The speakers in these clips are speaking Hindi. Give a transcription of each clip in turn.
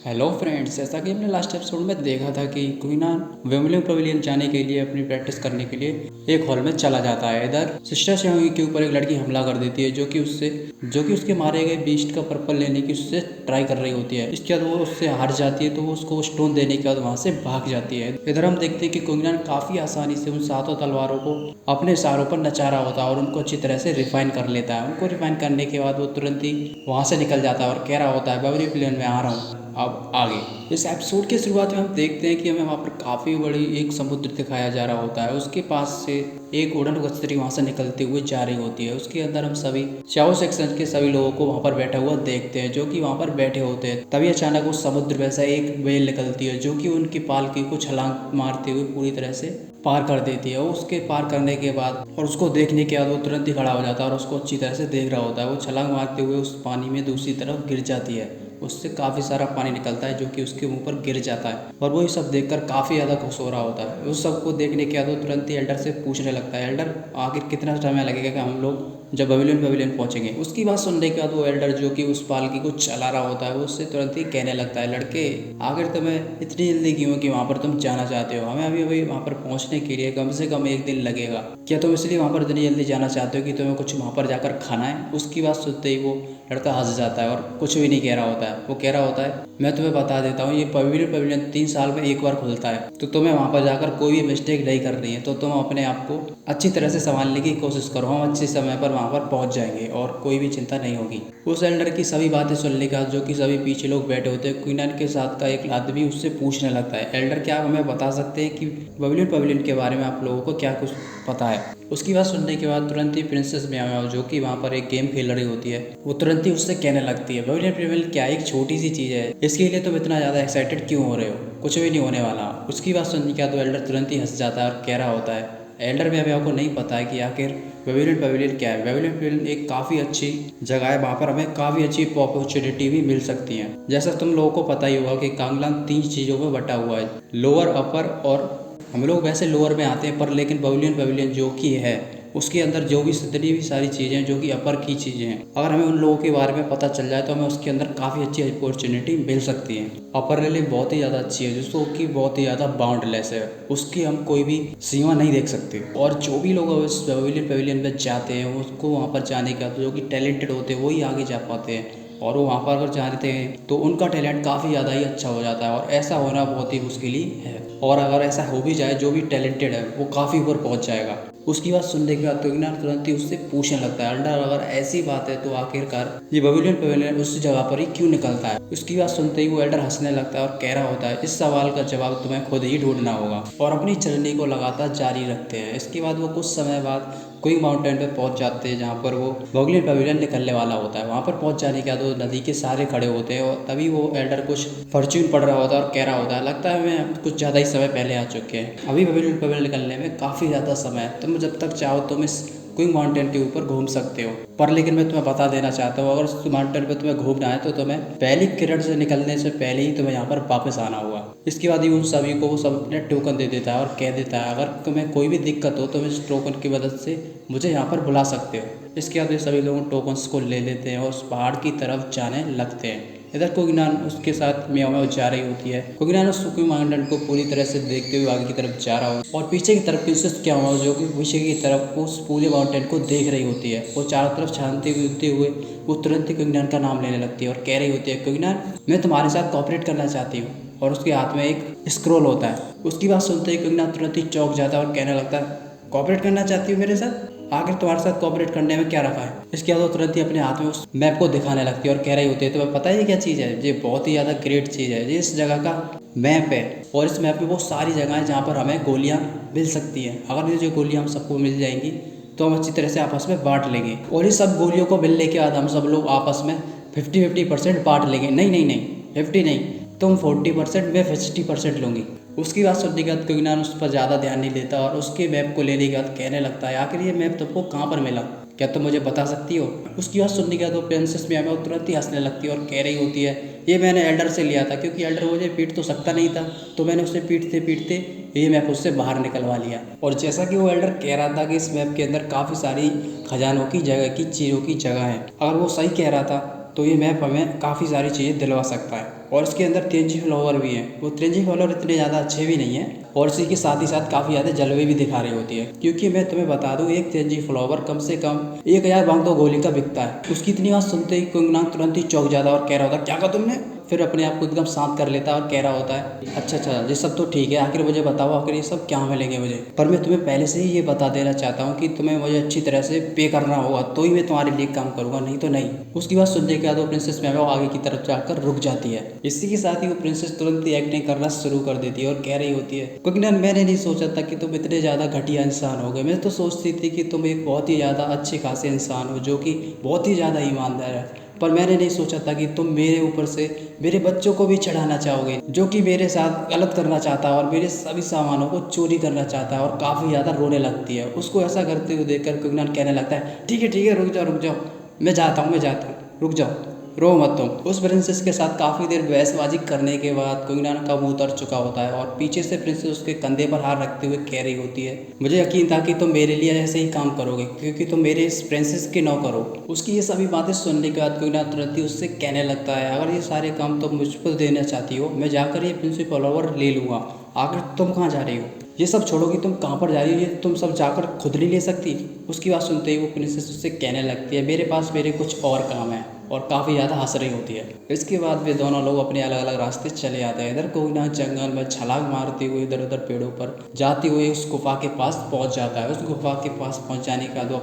हेलो फ्रेंड्स, जैसा कि हमने लास्ट एपिसोड में देखा था कि क्वीना वेम्बली पवेलियन जाने के लिए अपनी प्रैक्टिस करने के लिए एक हॉल में चला जाता है। इधर सिस्टर शेंगी के ऊपर एक लड़की हमला कर देती है जो कि उसके मारे गए बीस्ट का पर्पल लेने की उससे ट्राई कर रही होती है। इसके बाद वो उससे हार जाती है तो वो उसको स्टोन देने के बाद वहाँ से भाग जाती है। इधर हम देखते हैं कि क्वीना काफ़ी आसानी से उन सातों तलवारों को अपने इशारों पर नचा रहा होता है और उनको अच्छी तरह से रिफाइन कर लेता है। उनको रिफाइन करने के बाद वो तुरंत ही वहाँ से निकल जाता है और कह रहा होता है वेम्बली पवेलियन में आ रहा हूँ। अब आगे इस एपिसोड की शुरुआत में हम देखते हैं कि हमें वहाँ पर काफ़ी बड़ी एक समुद्र दिखाया जा रहा होता है। उसके पास से एक उड़न गस्तरी वहाँ से निकलते हुए जा रही होती है। उसके अंदर हम सभी चाओ सेक्शन के सभी लोगों को वहाँ पर बैठा हुआ देखते हैं जो कि वहाँ पर बैठे होते हैं। तभी अचानक उस समुद्र में से एक व्हेल निकलती है जो कि उनकी पालकी को छलांग मारते हुए पूरी तरह से पार कर देती है। उसके पार करने के बाद और उसको देखने के बाद वो तुरंत ही खड़ा हो जाता है और उसको अच्छी तरह से देख रहा होता है। वो छलांग मारते हुए उस पानी में दूसरी तरफ गिर जाती है। उससे काफ़ी सारा पानी निकलता है जो कि उसके मुंह पर गिर जाता है और वो ये सब देखकर काफ़ी ज़्यादा खुश हो रहा होता है। उस सब को देखने के बाद वो तुरंत ही एल्डर से पूछने लगता है, एल्डर आखिर कितना समय लगेगा कि हम लोग जब पवेलियन पहुंचेंगे। उसकी बात सुनने के बाद वो एल्डर जो कि उस पालकी को चला रहा होता है वो उससे तुरंत ही कहने लगता है, लड़के आखिर तुम्हें इतनी जल्दी क्यों कि वहाँ पर तुम जाना चाहते हो? हमें अभी अभी वहाँ पर पहुँचने के लिए कम से कम एक दिन लगेगा। क्या तुम इसलिए वहाँ पर इतनी जल्दी जाना चाहते हो कि तुम्हें कुछ वहाँ पर जाकर खाना है? उसकी बात सुनते ही वो लड़का हंस जाता है और कुछ भी नहीं कह रहा होता है। वो कह रहा होता है, मैं तुम्हें बता देता हूँ ये पवेलियन 3 साल में एक बार खुलता है तो तुम्हें वहाँ पर जाकर कोई भी मिस्टेक नहीं करनी है। तो तुम अपने आप को अच्छी तरह से संभालने की कोशिश करो, हम अच्छे समय पर वहाँ पर पहुँच जाएंगे और कोई भी चिंता नहीं होगी। उस एल्डर की सभी बातें सुनने के बाद जो कि सभी पीछे लोग बैठे होते हैं, क्वीन के साथ का एक आदमी उससे पूछने लगता है, एल्डर क्या आप हमें बता सकते हैं कि पवेलियन के बारे में आप लोगों को क्या कुछ पता है? उसकी बात सुनने के बाद तुरंत ही प्रिंसेस म्याओ म्याओ जो कि वहाँ पर एक गेम खेल रही होती है वो तुरंत ही उससे कहने लगती है, पवेलियन क्या एक छोटी सी चीज़ है, इसके लिए तुम इतना ज़्यादा एक्साइटेड क्यों हो रहे हो? कुछ भी नहीं होने वाला। उसकी बात सुनने के बाद तो एल्डर तुरंत ही हंस जाता है और कह रहा होता है, एल्डर म्याओ म्याओ को नहीं पता है कि आखिर पवेलियन क्या है। पवेलियन एक काफ़ी अच्छी जगह है, वहाँ पर हमें काफ़ी अच्छी अपॉर्चुनिटी भी मिल सकती है। जैसा तुम लोगों को पता ही होगा कि कांगलांग 3 चीज़ों में बटा हुआ है, लोअर, अपर और हम लोग वैसे लोअर में आते हैं पर लेकिन पवेलियन जो कि है उसके अंदर जो भी जितनी भी सारी चीज़ें जो कि अपर की चीज़ें हैं, अगर हमें उन लोगों के बारे में पता चल जाए तो हमें उसके अंदर काफ़ी अच्छी अपॉर्चुनिटी मिल सकती है। अपर रेली बहुत ही ज़्यादा अच्छी है जिसको कि बहुत ही ज़्यादा बाउंडलेस है, उसकी हम कोई भी सीमा नहीं देख सकते। और जो भी लोग उस पवेलियन में जाते हैं उसको वहाँ पर जाने का जो कि टैलेंटेड होते हैं वही आगे जा पाते हैं और वो वहाँ पर अगर जाते हैं तो उनका टैलेंट काफ़ी ज़्यादा ही अच्छा हो जाता है और ऐसा होना बहुत ही मुश्किल ही है। और अगर ऐसा हो भी जाए जो भी टैलेंटेड है वो काफ़ी ऊपर पहुँच जाएगा। उसकी बात सुनने के बाद तो इग्नार तुरंत ही उससे पूछने लगता है, अल्डर अगर ऐसी बात है तो आखिरकार ये पवेलियन उस जगह पर ही क्यों निकलता है? उसकी बात सुनते ही वो एल्डर हंसने लगता है और कह रहा होता है, इस सवाल का जवाब तुम्हें खुद ही ढूंढना होगा। और अपनी जर्नी को लगातार जारी रखते हैं। इसके बाद वो कुछ समय बाद क्विंग माउंटेन पर पहुंच जाते हैं जहाँ पर वो पवेलियन निकलने वाला होता है। वहाँ पर पहुंच जाने के बाद वो नदी के सारे खड़े होते हैं और तभी वो एल्डर कुछ फॉर्च्यून पढ़ रहा होता है और कह रहा होता है, लगता है मैं कुछ ज़्यादा ही समय पहले आ चुके हैं, अभी पवेलियन निकलने में काफ़ी ज़्यादा समय है, तुम जब तक चाहो तुम इस क्विंग माउंटेन के ऊपर घूम सकते हो। पर लेकिन मैं तुम्हें बता देना चाहता हूँ, अगर उस माउंटेन पे तुम्हें घूमना है तो तुम्हें पहली किरण से निकलने से पहले ही तुम्हें यहाँ पर वापस आना होगा। इसके बाद ही उन सभी को वो सब अपने टोकन दे देता है और कह देता है, अगर तुम्हें कोई भी दिक्कत हो तो इस टोकन की मदद से मुझे यहाँ पर बुला सकते हो। इसके बाद ये सभी लोग टोकन्स को ले लेते हैं और उस पहाड़ की तरफ जाने लगते हैं। इधर कोगिनान उसके साथ म्याओ म्याओ जा रही होती है। कोगिनान उस क्विंग माउंटेन को पूरी तरह से देखते हुए आगे की तरफ जा रहा हो और पीछे की तरफ प्रिंसेस क्या हुआ जो कि पीछे की तरफ उस पूरे माउंटेन को देख रही होती है। वो चारों तरफ छानते हुए वो तुरंत ही कोगिनान का नाम लेने लगती है और कह रही होती है, कोगिनान मैं तुम्हारे साथ कॉपरेट करना चाहती हूँ। और उसके हाथ में एक स्क्रोल होता है। उसकी बात सुनते ही कोगिनान तुरंत ही चौंक जाता है और कहने लगता है, कॉपरेट करना चाहती हूँ मेरे साथ? आखिर तुम्हारे साथ कॉपरेट करने में क्या रखा है? इसके बाद वो तुरंत ही अपने हाथ में उस मैप को दिखाने लगती है और कह रही होती है, तुम्हें पता है ये क्या चीज़ है? ये बहुत ही ज़्यादा ग्रेट चीज़ है, ये इस जगह का मैप है और इस मैप में वो सारी जगह है जहाँ पर हमें गोलियाँ मिल सकती हैं। अगर ये जो गोलियाँ हम सबको मिल जाएंगी तो हम अच्छी तरह से आपस में बांट लेंगे और इस सब गोलियों को मिलने के बाद हम सब लोग आपस में 50-50% बांट लेंगे। नहीं नहीं नहीं, 50 नहीं, तुम 40%, मैं 60% लूँगी। उसकी बात सुनने के बाद कोगिनान उस पर ज़्यादा ध्यान नहीं देता और उसके मैप को लेने के बाद कहने लगता है, आखिर ये मैप तुमको कहाँ पर मिला? क्या तुम मुझे बता सकती हो? उसकी बात सुनने के बाद वो प्रिंसेस म्याओ तुरंत ही हंसने लगती है और कह रही होती है, ये मैंने एल्डर से लिया था क्योंकि एल्डर मुझे पीट तो सकता नहीं था तो मैंने उसे पीटते पीटते ये मैप उससे बाहर निकलवा लिया। और जैसा कि वो एल्डर कह रहा था कि इस मैप के अंदर काफ़ी सारी खजानों की जगह की चीज़ों की जगह है, अगर वो सही कह रहा था तो ये मैप हमें काफ़ी सारी चीज़ें दिलवा सकता है। और इसके अंदर तेंजी फ्लावर भी हैं। वो तेंजी फ्लावर इतने ज़्यादा अच्छे भी नहीं हैं और इसी के साथ ही साथ काफ़ी ज़्यादा जलवे भी दिखा रही होती है। क्योंकि मैं तुम्हें बता दूं, एक तेंजी फ्लावर कम से कम 1000 भांग तो गोली का बिकता है। उसकी इतनी बात सुनते ही कंगना तुरंत ही चौंक जाता है और कह रहा होता है, क्या कहा तुमने? फिर अपने आप को एकदम शांत कर लेता है और कह रहा होता है, अच्छा ये सब तो ठीक है, आखिर मुझे बताओ आखिर ये सब क्या मिलेंगे मुझे। पर मैं तुम्हें पहले से ही ये बता देना चाहता हूँ कि तुम्हें मुझे अच्छी तरह से पे करना होगा, तो ही मैं तुम्हारे लिए काम करूँगा, नहीं तो नहीं। उसकी बात सुनने के बाद वो प्रिंसेस मैवा आगे की तरफ जाकर रुक जाती है। इसी के साथ ही वो प्रिंसेस तुरंत ही एक्टिंग करना शुरू कर देती है और कह रही होती है, कुंगनन मैंने नहीं सोचा था कि तुम इतने ज़्यादा घटिया इंसान हो गए। मैं तो सोचती थी कि तुम एक बहुत ही ज़्यादा अच्छे खासे इंसान हो जो कि बहुत ही ज़्यादा ईमानदार है। पर मैंने नहीं सोचा था कि तुम मेरे ऊपर से मेरे बच्चों को भी चढ़ाना चाहोगे, जो कि मेरे साथ गलत करना चाहता है और मेरे सभी सामानों को चोरी करना चाहता है। और काफ़ी ज़्यादा रोने लगती है। उसको ऐसा करते हुए देखकर कुंगनन कहने लगता है, ठीक है रुक जाओ, मैं जाता हूँ, रुक जाओ, रो मत तुम। उस प्रिंसेस के साथ काफ़ी देर बहसबाजी करने के बाद कुंगनन का मुंह उतर चुका होता है और पीछे से प्रिंसेस उसके कंधे पर हाथ रखते हुए कह रही होती है, मुझे यकीन था कि तुम मेरे लिए ऐसे ही काम करोगे क्योंकि तुम मेरे इस प्रिंसेस के नौकर हो। उसकी ये सभी बातें सुनने के बाद कुंगनन तुरंत ही उससे कहने लगता है, अगर ये सारे काम तुम मुझ पर देना चाहती हो, मैं जाकर ये प्रिंसिपल फ्लावर ले लूँगा। आखिर तुम कहाँ जा रही हो? ये सब छोड़ोगी, तुम कहाँ पर जा रही हो? ये तुम सब जाकर खुद नहीं ले सकती? उसकी बात सुनते ही वो प्रिंसेस उससे कहने लगती है, मेरे पास मेरे कुछ और काम है। और काफ़ी ज़्यादा हंस रही होती है। इसके बाद वे दोनों लोग अपने अलग अलग रास्ते चले आते हैं। इधर कुंगनन जंगल में छलांग मारते हुए इधर उधर पेड़ों पर जाते हुए उस गुफा के पास पहुंच जाता है। उस गुफा के पास पहुंच जाने के बाद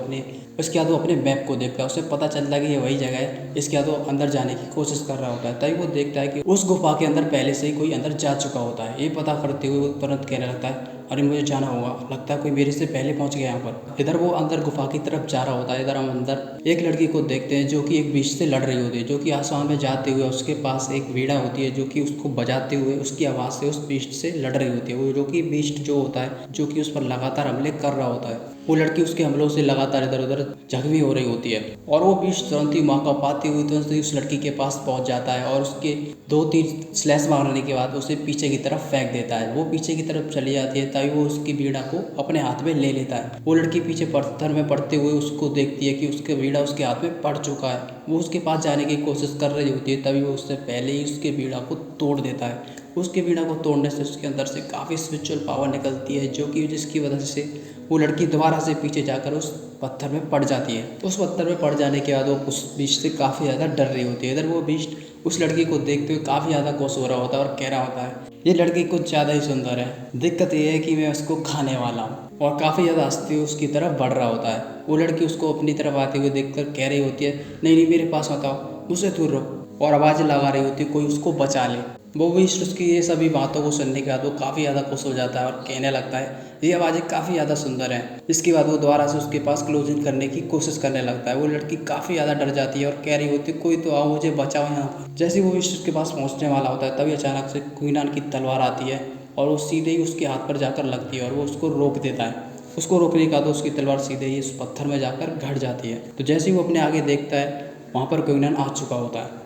उसके बाद वो अपने मैप को देखता है। उसे पता चलता है कि ये वही जगह है। इसके बाद वो अंदर जाने की कोशिश कर रहा होता है, तभी वो देखता है कि उस गुफा के अंदर पहले से ही कोई अंदर जा चुका होता है। ये पता करते हुए वो तुरंत कहने लगता है, अरे मुझे जाना होगा, लगता है कोई मेरे से पहले पहुंच गया यहाँ पर। इधर वो अंदर गुफा की तरफ जा रहा होता है। इधर हम अंदर एक लड़की को देखते हैं जो कि एक बीच से लड़ रही होती है, जो कि आसमान में जाते हुए उसके पास एक वीणा होती है जो कि उसको बजाते हुए उसकी आवाज़ से उस बीस्ट से लड़ रही होती है। वो जो कि बीस्ट जो होता है जो कि उस पर लगातार हमले कर रहा होता है, वो लड़की उसके हमलों से लगातार इधर उधर जख्मी हो रही होती है। और वो बीस्ट तुरंत ही मौका पाती हुई तुरंत ही उस लड़की के पास पहुंच जाता है और उसके 2-3 स्लैश मारने के बाद उसे पीछे की तरफ फेंक देता है। वो पीछे की तरफ चली जाती है, तभी वो उसकी वीणा को अपने हाथ में ले लेता है। वो लड़की पीछे पत्थर में पड़ते हुए उसको देखती है कि उसके वीणा उसके हाथ में पड़ चुका है। वो उसके पास जाने की कोशिश कर रही होती है, तभी वो उससे पहले ही उसके वीणा को तोड़ देता है। उसके वीणा को तोड़ने से उसके अंदर से काफ़ी स्पिरिचुअल पावर निकलती है, जो कि जिसकी वजह से वो लड़की दोबारा से पीछे जाकर उस पत्थर में पड़ जाती है। उस पत्थर में पड़ जाने के बाद वो उस बीच से काफ़ी ज़्यादा डर रही होती है। इधर वो बीच उस लड़की को देखते हुए काफ़ी ज़्यादा खुश हो रहा होता है और कह रहा होता है, ये लड़की कुछ ज़्यादा ही सुंदर है, दिक्कत ये है कि मैं उसको खाने वाला हूँ। और काफ़ी ज़्यादा हंसते हुए उसकी तरफ बढ़ रहा होता है। वो लड़की उसको अपनी तरफ आते हुए देखकर कह रही होती है, नहीं मेरे पास बताओ, मुझसे दूर रहो। और आवाज़ लगा रही होती है, कोई उसको बचा ले। वो भी उसकी ये सभी बातों को सुनने के बाद वो काफ़ी ज़्यादा खुश हो जाता है और कहने लगता है, ये आवाज़ें काफ़ी ज़्यादा सुंदर है। इसके बाद वो दोबारा से उसके पास क्लोजिंग करने की कोशिश करने लगता है। वो लड़की काफ़ी ज़्यादा डर जाती है और कह रही होती है, कोई तो आओ, मुझे बचाओ यहाँ पर। जैसे वो उसके पास पहुँचने वाला होता है, तभी अचानक से कुंगनन की तलवार आती है और वो सीधे ही उसके हाथ पर जाकर लगती है और वो उसको रोक देता है। उसको रोकने का तो उसकी तलवार सीधे ही उस पत्थर में जाकर घट जाती है। तो जैसे ही वो अपने आगे देखता है, वहाँ पर कुंगनन आ चुका होता है।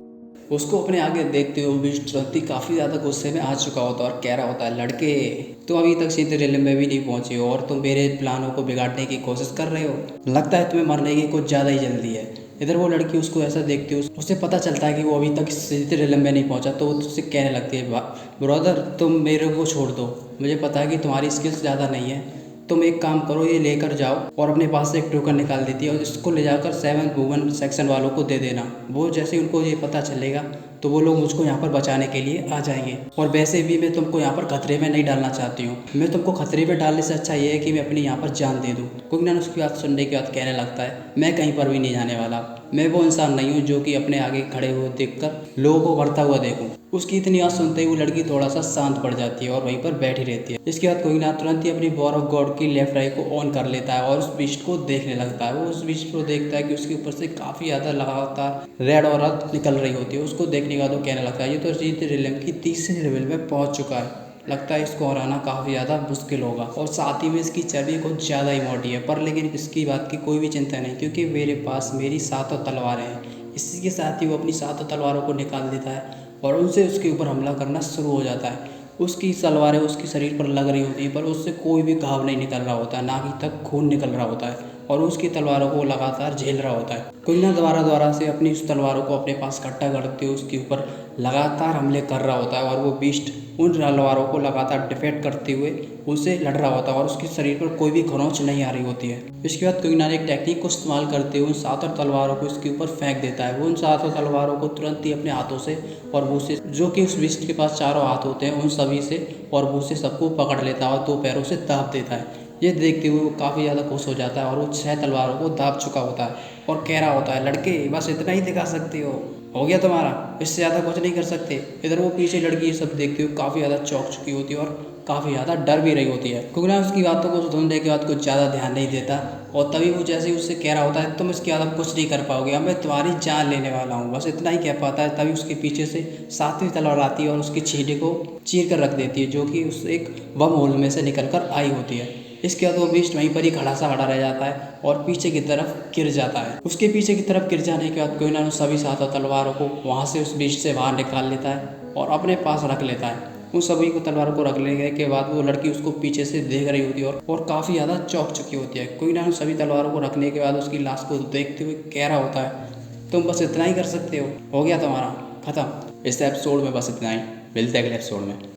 उसको अपने आगे देखते हुए बीस्ट तुरंत काफ़ी ज़्यादा गुस्से में आ चुका होता है और कह रहा होता है, लड़के तुम अभी तक सिंदरेला में भी नहीं पहुंचे हो और तुम मेरे प्लानों को बिगाड़ने की कोशिश कर रहे हो। लगता है तुम्हें मरने की कुछ ज़्यादा ही जल्दी है। इधर वो लड़की उसको ऐसा देखती है, उसे पता चलता है कि वो अभी तक सिंदरेला में नहीं पहुंचा, तो वो उससे कहने लगती है, ब्रदर तुम मेरे को छोड़ दो, मुझे पता है कि तुम्हारी स्किल्स ज़्यादा नहीं है, तुम एक काम करो, ये लेकर जाओ। और अपने पास से एक टोकन निकाल देती है और इसको ले जाकर 7 वुमेन सेक्शन वालों को दे देना। वो जैसे उनको ये पता चलेगा तो वो लोग मुझको यहाँ पर बचाने के लिए आ जाएंगे। और वैसे भी मैं तुमको यहाँ पर खतरे में नहीं डालना चाहती हूँ। मैं तुमको खतरे में डालने से अच्छा ये है कि मैं अपनी यहाँ पर जान दे दूँ। कुंगनन उसकी बात सुनने के बाद कहने लगता है, मैं कहीं पर भी नहीं जाने वाला। मैं वो इंसान नहीं हूँ जो कि अपने आगे खड़े हुए देखकर लोगों को बढ़ता हुआ देखूँ। उसकी इतनी बात सुनते ही वो लड़की थोड़ा सा शांत पड़ जाती है और वहीं पर बैठी रहती है। इसके बाद कुंगनन तुरंत ही अपनी वॉर ऑफ गॉड की लेफ्ट राइट को ऑन कर लेता है और उस बीस्ट को देखने लगता है। वो उस बीस्ट को देखता है कि उसके ऊपर से काफ़ी ज़्यादा लगातार रेड और अर्थ निकल रही होती है। उसको देखने के बाद वो कहने लगता है, ये तो सिंदरेला की 3रे लेवल में पहुँच चुका है, लगता है इसको हराना काफ़ी ज़्यादा मुश्किल होगा। और साथ ही में इसकी चर्बी कुछ ज़्यादा ही मोटी है, पर लेकिन इसकी बात की कोई भी चिंता नहीं, क्योंकि मेरे पास मेरी 7 तलवारें हैं। इसी के साथ ही वो अपनी 7 तलवारों को निकाल देता है और उनसे उसके ऊपर हमला करना शुरू हो जाता है। उसकी तलवारें उसके शरीर पर लग रही होती हैं, पर उससे कोई भी घाव नहीं निकल रहा होता है, ना ही तक खून निकल रहा होता है। और उसकी तलवारों को लगातार झेल रहा होता है। कुइनान दोबारा से अपनी उस तलवारों को अपने पास इकट्ठा करते हुए उसके ऊपर लगातार हमले कर रहा होता है और वो बीस्ट उन तलवारों को लगातार डिफेक्ट करते हुए उसे लड़ रहा होता है और उसके शरीर पर कोई भी खरोंच नहीं आ रही होती है। इसके बाद कुइनान एक टेक्निक को इस्तेमाल करते हुए उन 7 तलवारों को इसके ऊपर फेंक देता है। वो उन 7 तलवारों को तुरंत ही अपने हाथों से और वो से, जो कि उस बीस्ट के पास 4 हाथ होते हैं, उन सभी से और वो से सबको पकड़ लेता है और 2 पैरों से दाब देता है। ये देखते हुए वो काफ़ी ज़्यादा खुश हो जाता है और वो 6 तलवारों को दाब चुका होता है और कह रहा होता है, लड़के बस इतना ही दिखा सकते हो गया तुम्हारा, इससे ज़्यादा कुछ नहीं कर सकते। इधर वो पीछे लड़की ये सब देखते हुए काफ़ी ज़्यादा चौंक चुकी होती है और काफ़ी ज़्यादा डर भी रही होती है। कुइनान उसकी बातों को सुनने के बाद कुछ ज़्यादा ध्यान नहीं देता और तभी वो जैसे ही उससे कह रहा होता है, तुम इसके बाद अब कुछ नहीं कर पाओगे, अब मैं तुम्हारी जान लेने वाला हूँ, बस इतना ही कह पाता है। तभी उसके पीछे से 7वीं तलवार आती है और उसकी छींटे को चीर कर रख देती है, जो कि उस एक बम होल में से निकल कर आई होती है। इसके बाद वो बीस्ट वहीं पर ही खड़ा रह जाता है और पीछे की तरफ गिर जाता है। उसके पीछे की तरफ गिर जाने के बाद कुइनान सभी 7 तलवारों को वहाँ से उस बीस्ट से बाहर निकाल लेता है और अपने पास रख लेता है। उन सभी को तलवारों को रख लेने के बाद वो लड़की उसको पीछे से देख रही होती है और काफ़ी ज़्यादा चौंक चुकी होती है। कुइनान सभी तलवारों को रखने के बाद उसकी लाश को देखते हुए कह रहा होता है, तुम बस इतना ही कर सकते हो गया तुम्हारा खत्म। इस एपिसोड में बस इतना ही, मिलते हैं अगले एपिसोड में।